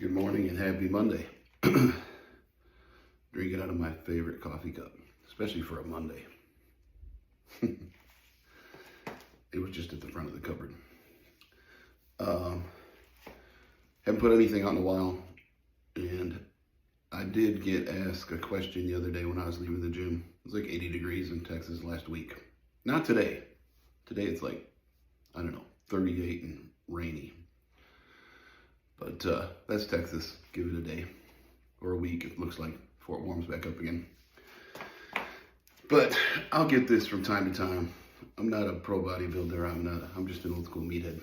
Good morning and happy Monday. Drinking out of my favorite coffee cup, especially for a Monday. It was just at the front of the cupboard. Haven't put anything out in a while, and I did get asked a question the other day when I was leaving the gym. It was like 80 degrees in Texas last week. Not today. Today it's like, I don't know, 38 and rainy. But that's Texas. Give it a day or a week, it looks like, before it warms back up again. But I'll get this from time to time. I'm not a pro bodybuilder. I'm just an old school meathead.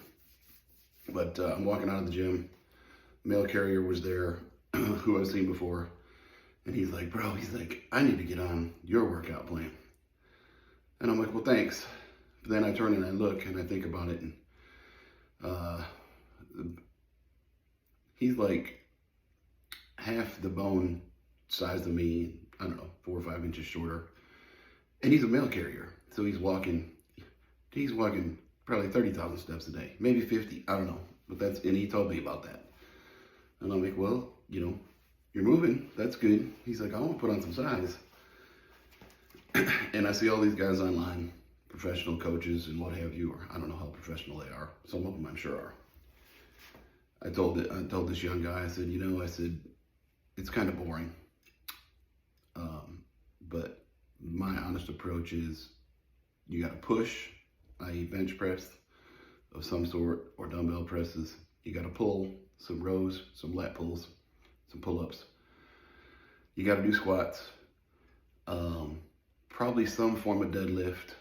But I'm walking out of the gym. Mail carrier was there, who I've seen before. And he's like, bro, I need to get on your workout plan. And I'm like, well, thanks. But then I turn and I look and I think about it. And he's like half the bone size of me, I don't know, 4 or 5 inches shorter. And he's a mail carrier. So he's walking probably 30,000 steps a day, maybe 50, I don't know. But and he told me about that. And I'm like, well, you're moving, that's good. He's like, I want to put on some size. And I see all these guys online, professional coaches and what have you, or I don't know how professional they are. Some of them I'm sure are. I told this young guy, I said, it's kind of boring. But my honest approach is you got to push, i.e. bench press of some sort or dumbbell presses. You got to pull some rows, some lat pulls, some pull-ups. You got to do squats, probably some form of deadlift,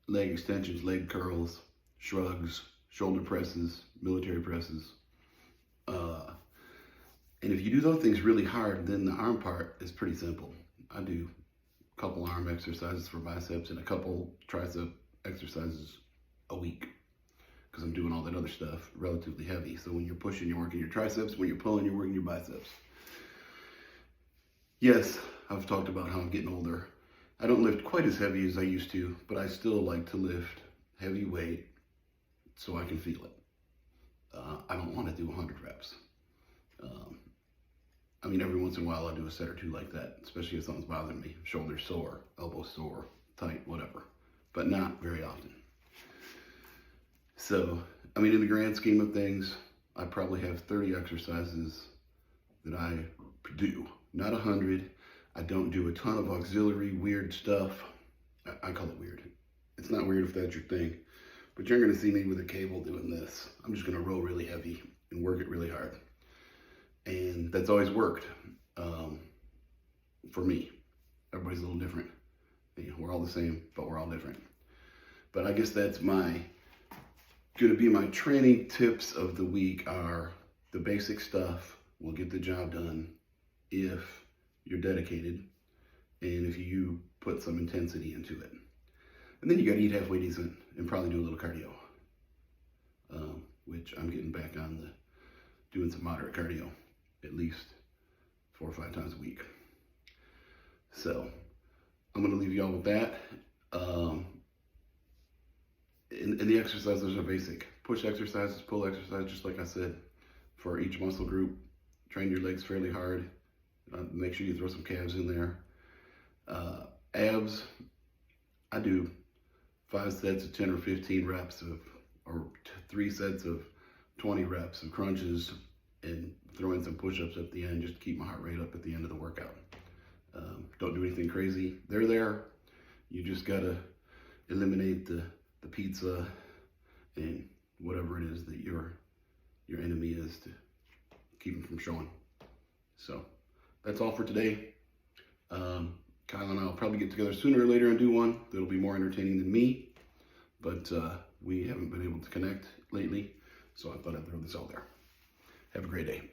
leg extensions, leg curls, shrugs, shoulder presses, military presses. And if you do those things really hard, then the arm part is pretty simple. I do a couple arm exercises for biceps and a couple tricep exercises a week because I'm doing all that other stuff relatively heavy. So when you're pushing, you're working your triceps. When you're pulling, you're working your biceps. Yes, I've talked about how I'm getting older. I don't lift quite as heavy as I used to, but I still like to lift heavy weight so I can feel it. I don't want to do 100 reps. Every once in a while I'll do a set or two like that, especially if something's bothering me. Shoulder sore, elbow sore, tight, whatever. But not very often. So, in the grand scheme of things, I probably have 30 exercises that I do. Not 100. I don't do a ton of auxiliary weird stuff. I call it weird. It's not weird if that's your thing. But you're going to see me with a cable doing this. I'm just going to row really heavy and work it really hard. And that's always worked for me. Everybody's a little different. We're all the same, but we're all different. But I guess that's going to be my training tips of the week are the basic stuff will get the job done if you're dedicated and if you put some intensity into it. And then you got to eat halfway decent and probably do a little cardio, which I'm getting back on doing some moderate cardio, at least 4 or 5 times a week. So I'm going to leave you all with that. And the exercises are basic. Push exercises, pull exercises, just like I said, for each muscle group. Train your legs fairly hard. Make sure you throw some calves in there. Abs, I do 5 sets of 10 or 15 reps or 3 sets of 20 reps of crunches and throw in some push-ups at the end just to keep my heart rate up at the end of the workout. Don't do anything crazy. They're there. You just gotta eliminate the pizza and whatever it is that your enemy is to keep them from showing. So that's all for today. Kyle and I will probably get together sooner or later and do one that'll be more entertaining than me, but we haven't been able to connect lately, so I thought I'd throw this out there. Have a great day.